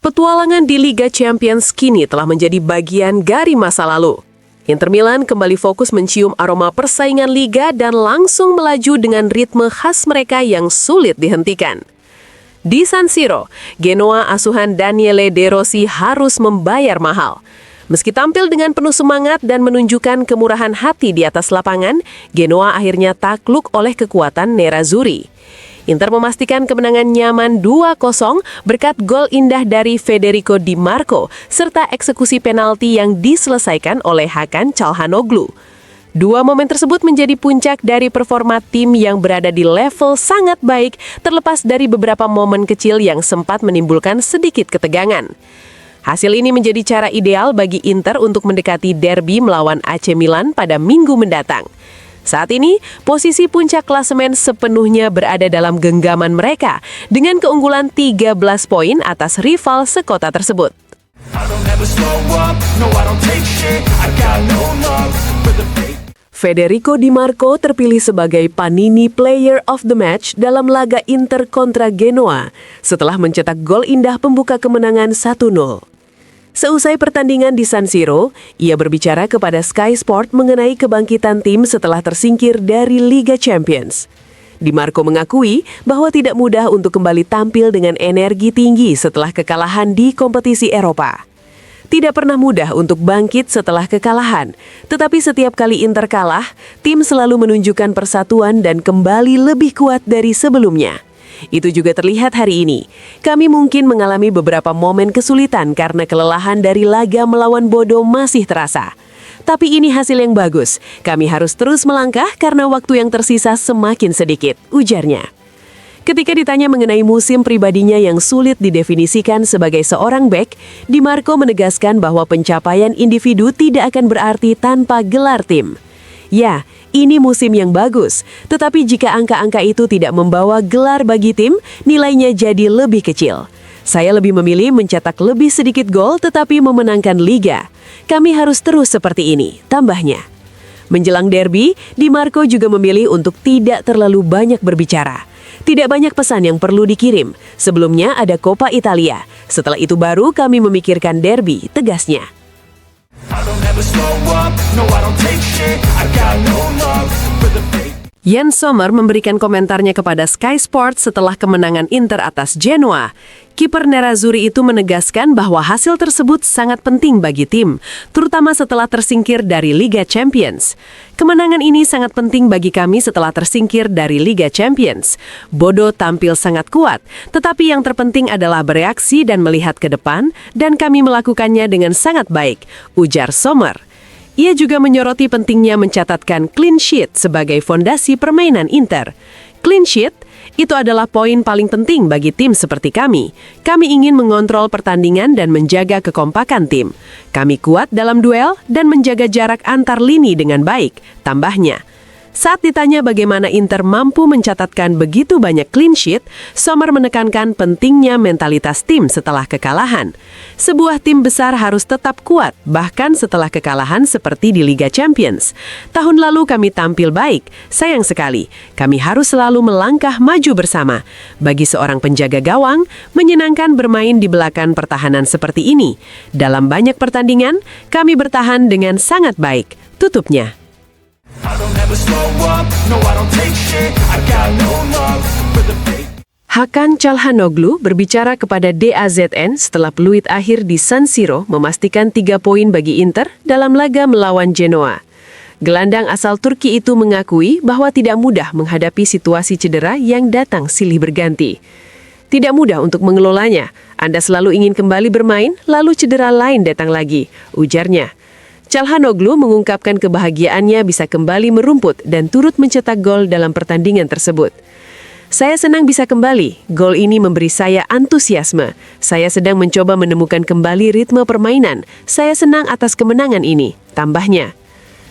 Petualangan di Liga Champions kini telah menjadi bagian dari masa lalu. Inter Milan kembali fokus mencium aroma persaingan Liga dan langsung melaju dengan ritme khas mereka yang sulit dihentikan. Di San Siro, Genoa asuhan Daniele De Rossi harus membayar mahal. Meski tampil dengan penuh semangat dan menunjukkan kemurahan hati di atas lapangan, Genoa akhirnya takluk oleh kekuatan Nerazzurri. Inter memastikan kemenangan nyaman 2-0 berkat gol indah dari Federico Di Marco serta eksekusi penalti yang diselesaikan oleh Hakan Çalhanoğlu. Dua momen tersebut menjadi puncak dari performa tim yang berada di level sangat baik terlepas dari beberapa momen kecil yang sempat menimbulkan sedikit ketegangan. Hasil ini menjadi cara ideal bagi Inter untuk mendekati derby melawan AC Milan pada minggu mendatang. Saat ini, posisi puncak klasemen sepenuhnya berada dalam genggaman mereka dengan keunggulan 13 poin atas rival sekota tersebut. Federico Di Marco terpilih sebagai Panini Player of the Match dalam laga Inter kontra Genoa setelah mencetak gol indah pembuka kemenangan 1-0. Seusai pertandingan di San Siro, ia berbicara kepada Sky Sport mengenai kebangkitan tim setelah tersingkir dari Liga Champions. Di Marco mengakui bahwa tidak mudah untuk kembali tampil dengan energi tinggi setelah kekalahan di kompetisi Eropa. Tidak pernah mudah untuk bangkit setelah kekalahan, tetapi setiap kali Inter kalah, tim selalu menunjukkan persatuan dan kembali lebih kuat dari sebelumnya. Itu juga terlihat hari ini. Kami mungkin mengalami beberapa momen kesulitan karena kelelahan dari laga melawan Bodo masih terasa. Tapi ini hasil yang bagus. Kami harus terus melangkah karena waktu yang tersisa semakin sedikit, ujarnya. Ketika ditanya mengenai musim pribadinya yang sulit didefinisikan sebagai seorang bek, Di Marco menegaskan bahwa pencapaian individu tidak akan berarti tanpa gelar tim. Ya, ini musim yang bagus, tetapi jika angka-angka itu tidak membawa gelar bagi tim, nilainya jadi lebih kecil. Saya lebih memilih mencetak lebih sedikit gol tetapi memenangkan liga. Kami harus terus seperti ini, tambahnya. Menjelang derby, Di Marco juga memilih untuk tidak terlalu banyak berbicara. Tidak banyak pesan yang perlu dikirim. Sebelumnya ada Coppa Italia. Setelah itu baru kami memikirkan derby, tegasnya. Jan Sommer memberikan komentarnya kepada Sky Sports setelah kemenangan Inter atas Genoa. Kiper Nerazzurri itu menegaskan bahwa hasil tersebut sangat penting bagi tim, terutama setelah tersingkir dari Liga Champions. Kemenangan ini sangat penting bagi kami setelah tersingkir dari Liga Champions. Bodo tampil sangat kuat, tetapi yang terpenting adalah bereaksi dan melihat ke depan, dan kami melakukannya dengan sangat baik, ujar Sommer. Ia juga menyoroti pentingnya mencatatkan clean sheet sebagai fondasi permainan Inter. Clean sheet itu adalah poin paling penting bagi tim seperti kami. Kami ingin mengontrol pertandingan dan menjaga kekompakan tim. Kami kuat dalam duel dan menjaga jarak antar lini dengan baik, tambahnya. Saat ditanya bagaimana Inter mampu mencatatkan begitu banyak clean sheet, Sommer menekankan pentingnya mentalitas tim setelah kekalahan. Sebuah tim besar harus tetap kuat, bahkan setelah kekalahan seperti di Liga Champions. Tahun lalu kami tampil baik, sayang sekali. Kami harus selalu melangkah maju bersama. Bagi seorang penjaga gawang, menyenangkan bermain di belakang pertahanan seperti ini. Dalam banyak pertandingan, kami bertahan dengan sangat baik, tutupnya. Hakan Çalhanoğlu berbicara kepada DAZN setelah peluit akhir di San Siro memastikan 3 poin bagi Inter dalam laga melawan Genoa. Gelandang asal Turki itu mengakui bahwa tidak mudah menghadapi situasi cedera yang datang silih berganti. Tidak mudah untuk mengelolanya. Anda selalu ingin kembali bermain, lalu cedera lain datang lagi, ujarnya. Çalhanoğlu mengungkapkan kebahagiaannya bisa kembali merumput dan turut mencetak gol dalam pertandingan tersebut. Saya senang bisa kembali. Gol ini memberi saya antusiasme. Saya sedang mencoba menemukan kembali ritme permainan. Saya senang atas kemenangan ini, tambahnya.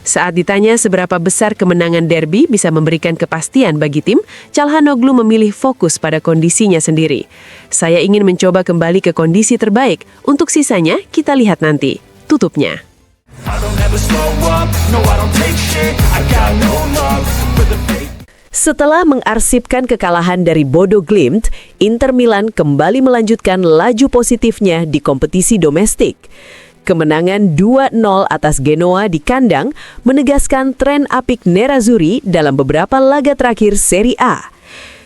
Saat ditanya seberapa besar kemenangan derby bisa memberikan kepastian bagi tim, Çalhanoğlu memilih fokus pada kondisinya sendiri. Saya ingin mencoba kembali ke kondisi terbaik. Untuk sisanya, kita lihat nanti, tutupnya. Setelah mengarsipkan kekalahan dari Bodo Glimt, Inter Milan kembali melanjutkan laju positifnya di kompetisi domestik. Kemenangan 2-0 atas Genoa di kandang menegaskan tren apik Nerazzurri dalam beberapa laga terakhir Serie A.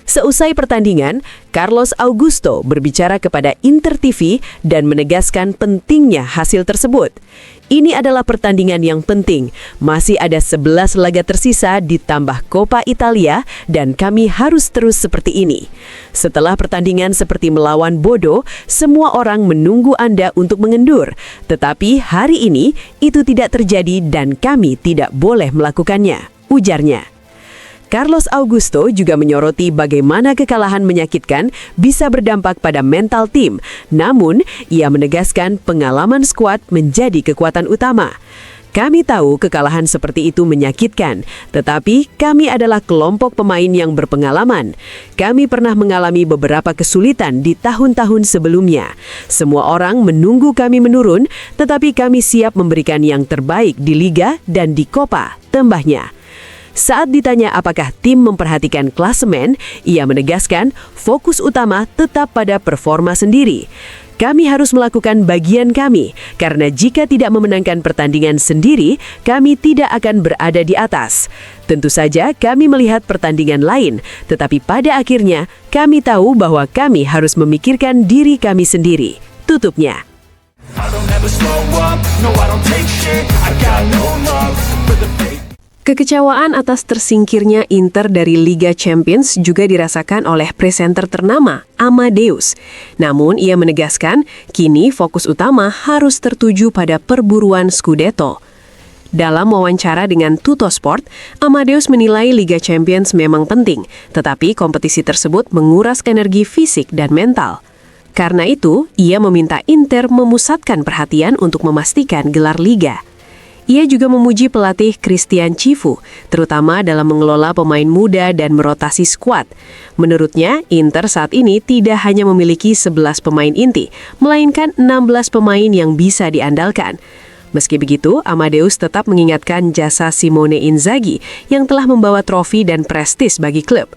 Seusai pertandingan, Carlos Augusto berbicara kepada Inter TV dan menegaskan pentingnya hasil tersebut. Ini adalah pertandingan yang penting. Masih ada 11 laga tersisa ditambah Coppa Italia dan kami harus terus seperti ini. Setelah pertandingan seperti melawan Bodo, semua orang menunggu Anda untuk mengendur. Tetapi hari ini itu tidak terjadi dan kami tidak boleh melakukannya, ujarnya. Carlos Augusto juga menyoroti bagaimana kekalahan menyakitkan bisa berdampak pada mental tim. Namun, ia menegaskan pengalaman skuad menjadi kekuatan utama. Kami tahu kekalahan seperti itu menyakitkan, tetapi kami adalah kelompok pemain yang berpengalaman. Kami pernah mengalami beberapa kesulitan di tahun-tahun sebelumnya. Semua orang menunggu kami menurun, tetapi kami siap memberikan yang terbaik di Liga dan di Coppa, tambahnya. Saat ditanya apakah tim memperhatikan klasemen, ia menegaskan fokus utama tetap pada performa sendiri. Kami harus melakukan bagian kami, karena jika tidak memenangkan pertandingan sendiri, kami tidak akan berada di atas. Tentu saja kami melihat pertandingan lain, tetapi pada akhirnya kami tahu bahwa kami harus memikirkan diri kami sendiri, tutupnya. Kekecewaan atas tersingkirnya Inter dari Liga Champions juga dirasakan oleh presenter ternama, Amadeus. Namun, ia menegaskan, kini fokus utama harus tertuju pada perburuan Scudetto. Dalam wawancara dengan Tuttosport, Amadeus menilai Liga Champions memang penting, tetapi kompetisi tersebut menguras energi fisik dan mental. Karena itu, ia meminta Inter memusatkan perhatian untuk memastikan gelar Liga. Ia juga memuji pelatih Christian Cifu, terutama dalam mengelola pemain muda dan merotasi skuad. Menurutnya, Inter saat ini tidak hanya memiliki 11 pemain inti, melainkan 16 pemain yang bisa diandalkan. Meski begitu, Amadeus tetap mengingatkan jasa Simone Inzaghi yang telah membawa trofi dan prestis bagi klub.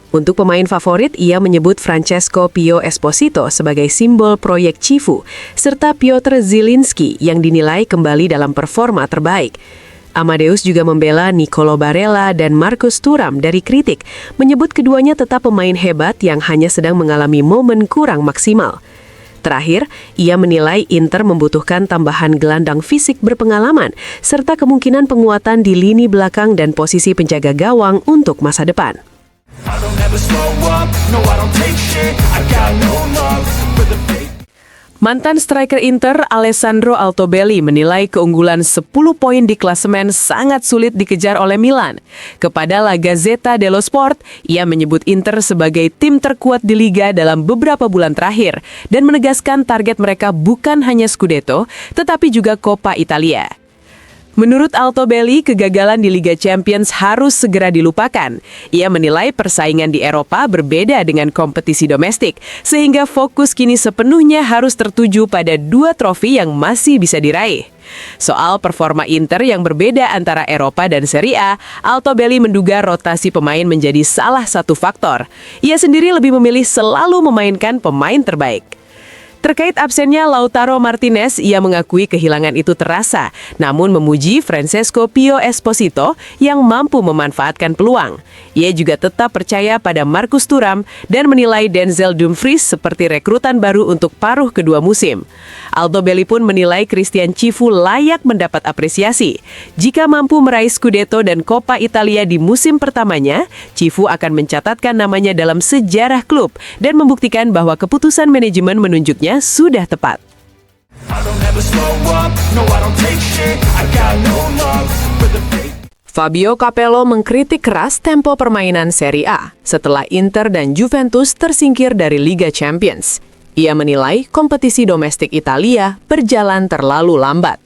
Untuk pemain favorit, ia menyebut Francesco Pio Esposito sebagai simbol proyek Cifu, serta Piotr Zielinski yang dinilai kembali dalam performa terbaik. Amadeus juga membela Nicolo Barella dan Marcus Thuram dari kritik, menyebut keduanya tetap pemain hebat yang hanya sedang mengalami momen kurang maksimal. Terakhir, ia menilai Inter membutuhkan tambahan gelandang fisik berpengalaman, serta kemungkinan penguatan di lini belakang dan posisi penjaga gawang untuk masa depan. Mantan striker Inter, Alessandro Altobelli menilai keunggulan 10 poin di klasemen sangat sulit dikejar oleh Milan. Kepada La Gazzetta dello Sport, ia menyebut Inter sebagai tim terkuat di Liga dalam beberapa bulan terakhir dan menegaskan target mereka bukan hanya Scudetto, tetapi juga Coppa Italia. Menurut Altobelli, kegagalan di Liga Champions harus segera dilupakan. Ia menilai persaingan di Eropa berbeda dengan kompetisi domestik, sehingga fokus kini sepenuhnya harus tertuju pada 2 trofi yang masih bisa diraih. Soal performa Inter yang berbeda antara Eropa dan Serie A, Altobelli menduga rotasi pemain menjadi salah satu faktor. Ia sendiri lebih memilih selalu memainkan pemain terbaik. Terkait absennya Lautaro Martinez, ia mengakui kehilangan itu terasa, namun memuji Francesco Pio Esposito yang mampu memanfaatkan peluang. Ia juga tetap percaya pada Marcus Thuram dan menilai Denzel Dumfries seperti rekrutan baru untuk paruh kedua musim. Altobelli pun menilai Christian Cifu layak mendapat apresiasi. Jika mampu meraih Scudetto dan Coppa Italia di musim pertamanya, Cifu akan mencatatkan namanya dalam sejarah klub dan membuktikan bahwa keputusan manajemen menunjuknya sudah tepat. Fabio Capello mengkritik keras tempo permainan Serie A setelah Inter dan Juventus tersingkir dari Liga Champions. Ia menilai kompetisi domestik Italia berjalan terlalu lambat.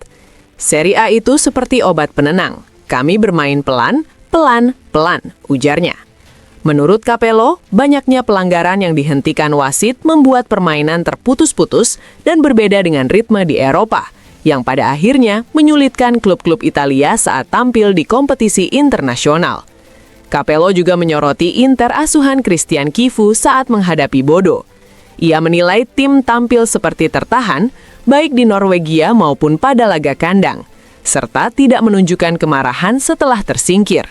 Serie A itu seperti obat penenang. Kami bermain pelan, ujarnya. Menurut Capello, banyaknya pelanggaran yang dihentikan wasit membuat permainan terputus-putus dan berbeda dengan ritme di Eropa, yang pada akhirnya menyulitkan klub-klub Italia saat tampil di kompetisi internasional. Capello juga menyoroti Inter asuhan Christian Kivu saat menghadapi Bodo. Ia menilai tim tampil seperti tertahan, baik di Norwegia maupun pada laga kandang, serta tidak menunjukkan kemarahan setelah tersingkir.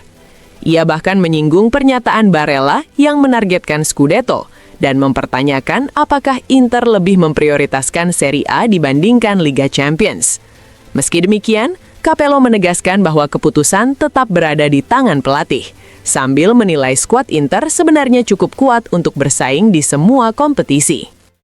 Ia bahkan menyinggung pernyataan Barella yang menargetkan Scudetto dan mempertanyakan apakah Inter lebih memprioritaskan Serie A dibandingkan Liga Champions. Meski demikian, Capello menegaskan bahwa keputusan tetap berada di tangan pelatih, sambil menilai skuad Inter sebenarnya cukup kuat untuk bersaing di semua kompetisi.